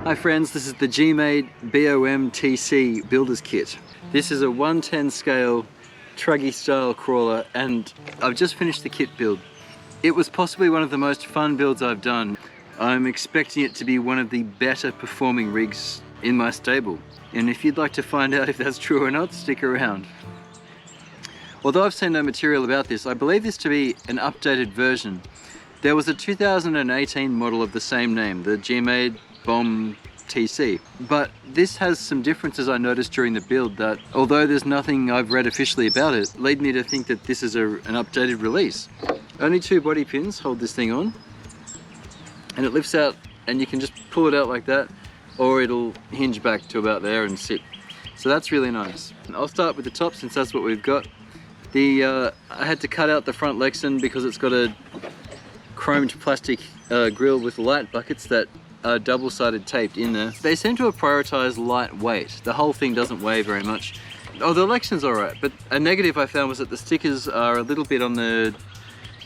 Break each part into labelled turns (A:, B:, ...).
A: Hi friends, this is the GMade BOM TC Builder's Kit. This is a 110 scale truggy style crawler and I've just finished the kit build. It was possibly one of the most fun builds I've done. I'm expecting it to be one of the better performing rigs in my stable. And if you'd like to find out if that's true or not, stick around. Although I've seen no material about this, I believe this to be an updated version. There was a 2018 model of the same name, the GMade BOM TC, but this has some differences I noticed during the build that, although there's nothing I've read officially about it, lead me to think that this is an updated release. Only 2 body pins hold this thing on, and it lifts out and you can just pull it out like that, or it'll hinge back to about there and sit. So that's really nice. I'll start with the top since that's what we've got. I had to cut out the front Lexan because it's got a chromed plastic grill with light buckets that are double-sided taped in there. They seem to have prioritized lightweight. The whole thing doesn't weigh very much. Oh, the Lexan's alright, but a negative I found was that the stickers are a little bit on the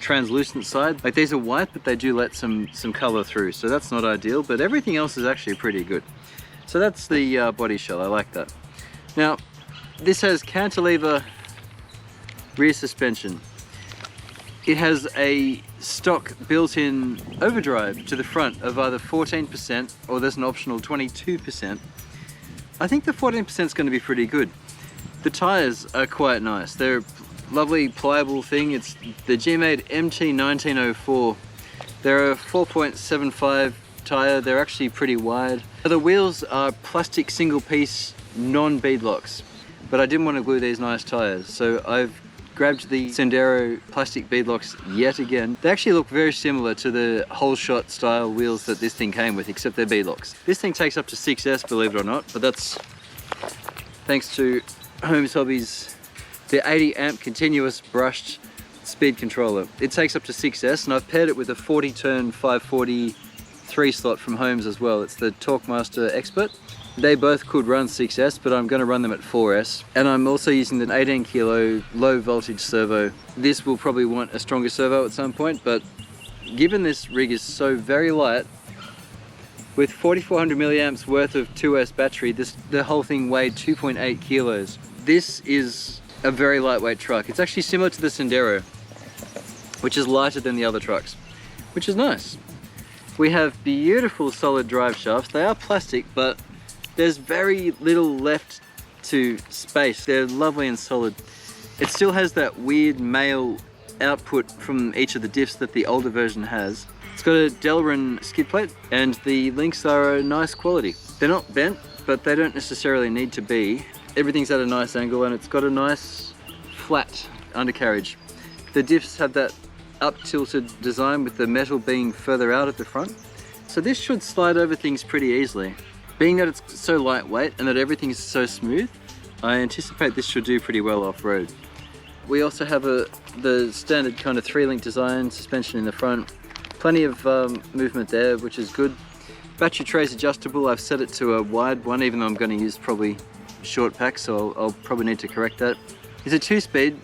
A: translucent side. Like, these are white, but they do let some color through, so that's not ideal, but everything else is actually pretty good. So that's the body shell, I like that. Now, this has cantilever rear suspension. It has a stock built-in overdrive to the front of either 14% or there's an optional 22%. I think the 14% is going to be pretty good. The tires are quite nice. They're a lovely pliable thing. It's the GMade MT1904. They're a 4.75 tire. They're actually pretty wide. The wheels are plastic single piece non-beadlocks, but I didn't want to glue these nice tires, so I've grabbed the Sendero plastic beadlocks yet again. They actually look very similar to the whole shot style wheels that this thing came with, except they're beadlocks. This thing takes up to 6S, believe it or not, but that's thanks to Holmes Hobbies, the 80 amp continuous brushed speed controller. It takes up to 6S, and I've paired it with a 40 turn 540 3 slot from Holmes as well. It's the Torquemaster Expert. They both could run 6S, but I'm going to run them at 4S. And I'm also using the 18 kilo low voltage servo. This will probably want a stronger servo at some point, but given this rig is so very light, with 4400 milliamps worth of 2S battery, the whole thing weighed 2.8 kilos. This is a very lightweight truck. It's actually similar to the Sendero, which is lighter than the other trucks, which is nice. We have beautiful solid drive shafts. They are plastic, but there's very little left to space. They're lovely and solid. It still has that weird male output from each of the diffs that the older version has. It's got a Delrin skid plate and the links are a nice quality. They're not bent, but they don't necessarily need to be. Everything's at a nice angle and it's got a nice flat undercarriage. The diffs have that up tilted design with the metal being further out at the front. So this should slide over things pretty easily. Being that it's so lightweight and that everything is so smooth, I anticipate this should do pretty well off-road. We also have the standard kind of 3-link design suspension in the front. Plenty of movement there, which is good. Battery tray is adjustable. I've set it to a wide one, even though I'm going to use probably short packs, so I'll probably need to correct that. It's a 2-speed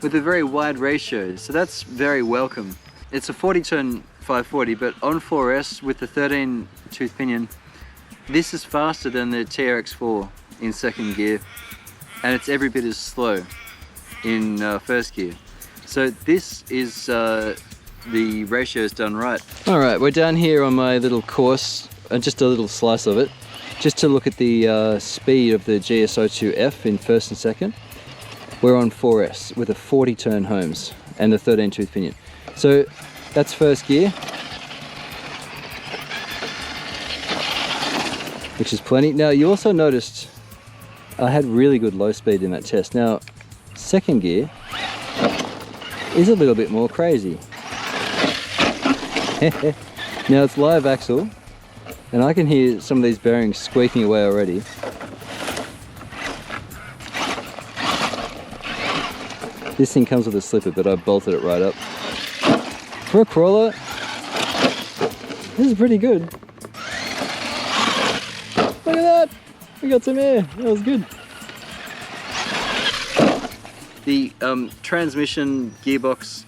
A: with a very wide ratio, so that's very welcome. It's a 40 turn 540, but on 4S with the 13 tooth pinion, this is faster than the TRX4 in second gear, and it's every bit as slow in first gear. So this is the ratio's done right. All right, we're down here on my little course, just a little slice of it, just to look at the speed of the GS02F in first and second. We're on 4S with a 40 turn Holmes and the 13 tooth pinion. So that's first gear, which is plenty. Now you also noticed I had really good low speed in that test. Now second gear is a little bit more crazy. Now it's live axle and I can hear some of these bearings squeaking away already. This thing comes with a slipper, but I bolted it right up. For a crawler, this is pretty good. Look at that! We got some air. That was good. The transmission gearbox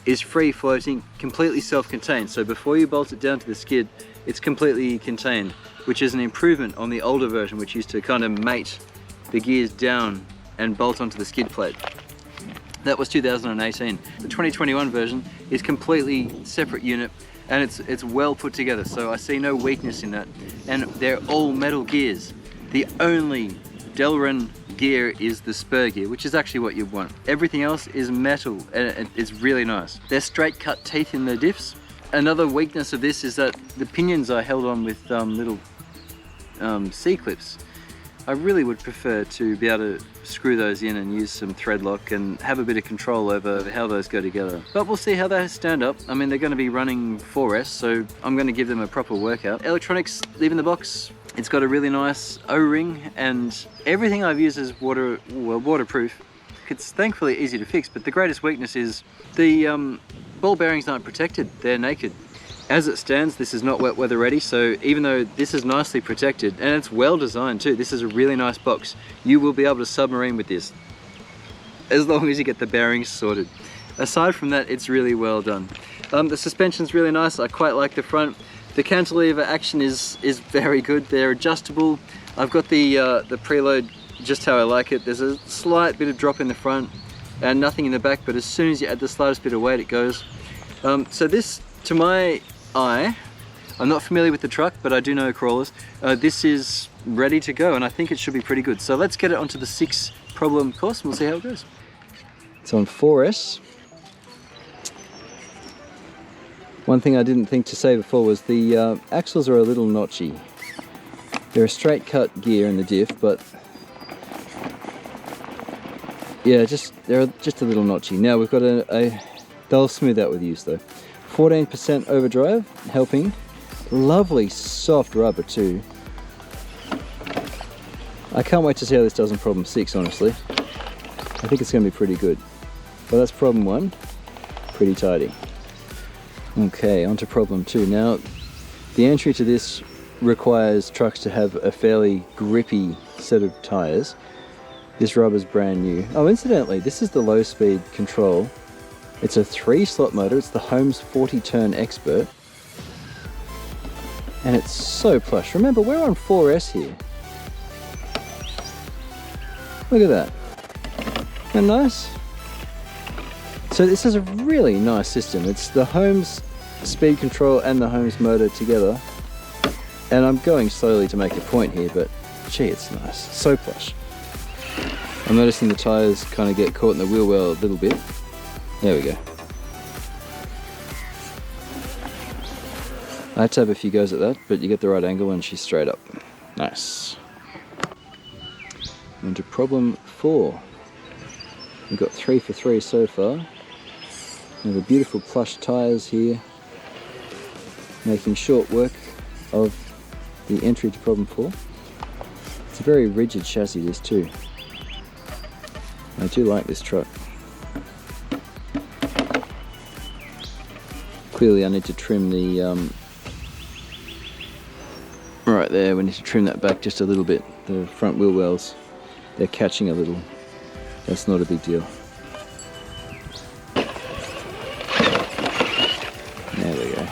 A: is free floating, completely self-contained. So before you bolt it down to the skid, it's completely contained, which is an improvement on the older version, which used to kind of mate the gears down and bolt onto the skid plate. That was 2018. The 2021 version is completely separate unit, and it's well put together, so I see no weakness in that. And they're all metal gears. The only Delrin gear is the spur gear, which is actually what you want. Everything else is metal, and it's really nice. They're straight cut teeth in the diffs. Another weakness of this is that the pinions are held on with little C-clips. I really would prefer to be able to screw those in and use some thread lock and have a bit of control over how those go together. But we'll see how they stand up. I mean, they're going to be running 4S, so I'm going to give them a proper workout. Electronics, leaving the box. It's got a really nice O-ring, and everything I've used is waterproof. It's thankfully easy to fix, but the greatest weakness is the ball bearings aren't protected, they're naked. As it stands, this is not wet weather ready, so even though this is nicely protected, and it's well designed too, this is a really nice box, you will be able to submarine with this, as long as you get the bearings sorted. Aside from that, it's really well done. The suspension's really nice, I quite like the front. The cantilever action is very good, they're adjustable. I've got the preload just how I like it. There's a slight bit of drop in the front and nothing in the back, but as soon as you add the slightest bit of weight, it goes. So this, to my eye, I'm not familiar with the truck, but I do know crawlers. This is ready to go, and I think it should be pretty good. So let's get it onto the 6 problem course, and we'll see how it goes. It's on 4S. One thing I didn't think to say before was the axles are a little notchy. They're a straight cut gear in the diff, but yeah, they're just a little notchy. Now we've got they'll smooth out with use though. 14% overdrive, helping. Lovely soft rubber too. I can't wait to see how this does in problem 6, honestly. I think it's going to be pretty good. Well, that's problem 1. Pretty tidy. Okay, on to problem 2. Now, the entry to this requires trucks to have a fairly grippy set of tyres. This rubber's brand new. Oh, incidentally, this is the low speed control. It's a 3-slot motor. It's the Holmes 40-turn Expert. And it's so plush. Remember, we're on 4S here. Look at that. Isn't that nice? So this is a really nice system. It's the Holmes speed control and the Holmes motor together. And I'm going slowly to make a point here, but gee, it's nice. So plush. I'm noticing the tyres kind of get caught in the wheel well a little bit. There we go. I had to have a few goes at that, but you get the right angle and she's straight up. Nice. On to problem 4. We've got 3 for 3 so far. We have a beautiful plush tyres here, making short work of the entry to problem 4. It's a very rigid chassis, this too. I do like this truck. Clearly I need to trim the, right there, we need to trim that back just a little bit. The front wheel wells, they're catching a little. That's not a big deal. There we go.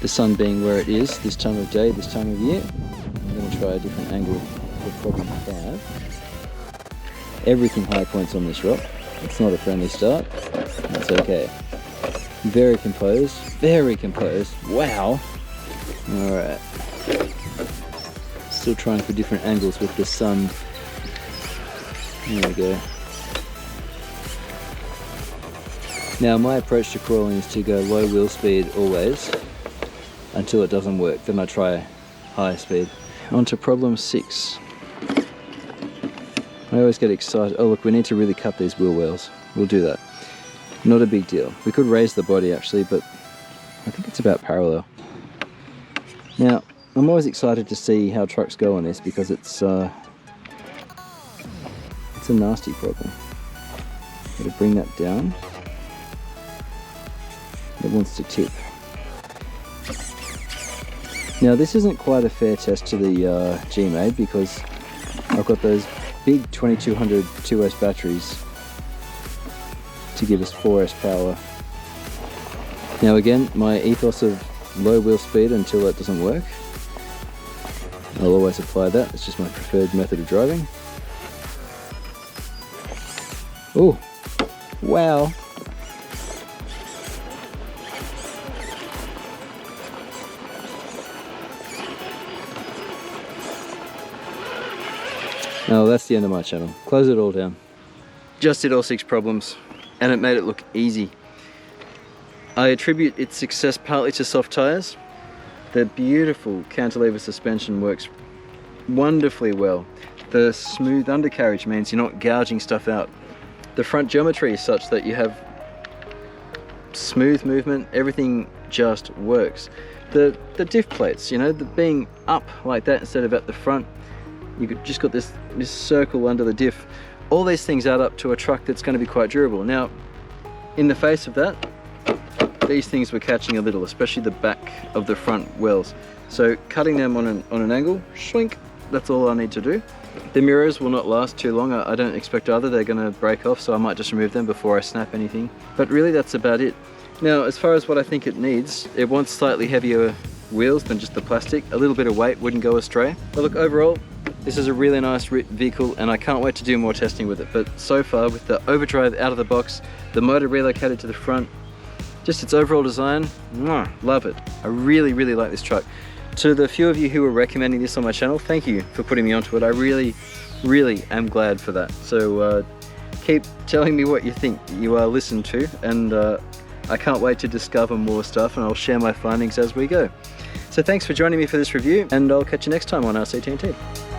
A: The sun being where it is this time of day, this time of year, I'm going to try a different angle for problem 5. Everything high points on this rock. It's not a friendly start. That's okay. Very composed. Very composed. Wow. Alright. Still trying for different angles with the sun. There we go. Now my approach to crawling is to go low wheel speed always until it doesn't work. Then I try high speed. On to problem 6. I always get excited. Oh look, we need to really cut these wheel wells. We'll do that. Not a big deal. We could raise the body actually, but I think it's about parallel. Now, I'm always excited to see how trucks go on this because it's a nasty problem. Got to bring that down. It wants to tip. Now this isn't quite a fair test to the GMade because I've got those big 2200 2S batteries to give us 4S power. Now again, my ethos of low wheel speed until that doesn't work. I'll always apply that, it's just my preferred method of driving. Oh, wow. Oh, that's the end of my channel. Close it all down. Just did all 6 problems, and it made it look easy. I attribute its success partly to soft tires. The beautiful cantilever suspension works wonderfully well. The smooth undercarriage means you're not gouging stuff out. The front geometry is such that you have smooth movement, everything just works. The diff plates, you know, being up like that instead of at the front, you've just got this circle under the diff. All these things add up to a truck that's going to be quite durable. Now, in the face of that, these things were catching a little, especially the back of the front wheels. So cutting them on an angle, shrink, that's all I need to do. The mirrors will not last too long. I don't expect either. They're going to break off, so I might just remove them before I snap anything. But really, that's about it. Now, as far as what I think it needs, it wants slightly heavier wheels than just the plastic. A little bit of weight wouldn't go astray. But look, overall, this is a really nice vehicle, and I can't wait to do more testing with it. But so far, with the Overdrive out of the box, the motor relocated to the front, just its overall design, love it. I really, really like this truck. To the few of you who are recommending this on my channel, thank you for putting me onto it. I really, really am glad for that. So keep telling me what you think. You are listened to, and I can't wait to discover more stuff, and I'll share my findings as we go. So thanks for joining me for this review, and I'll catch you next time on RC-TNT.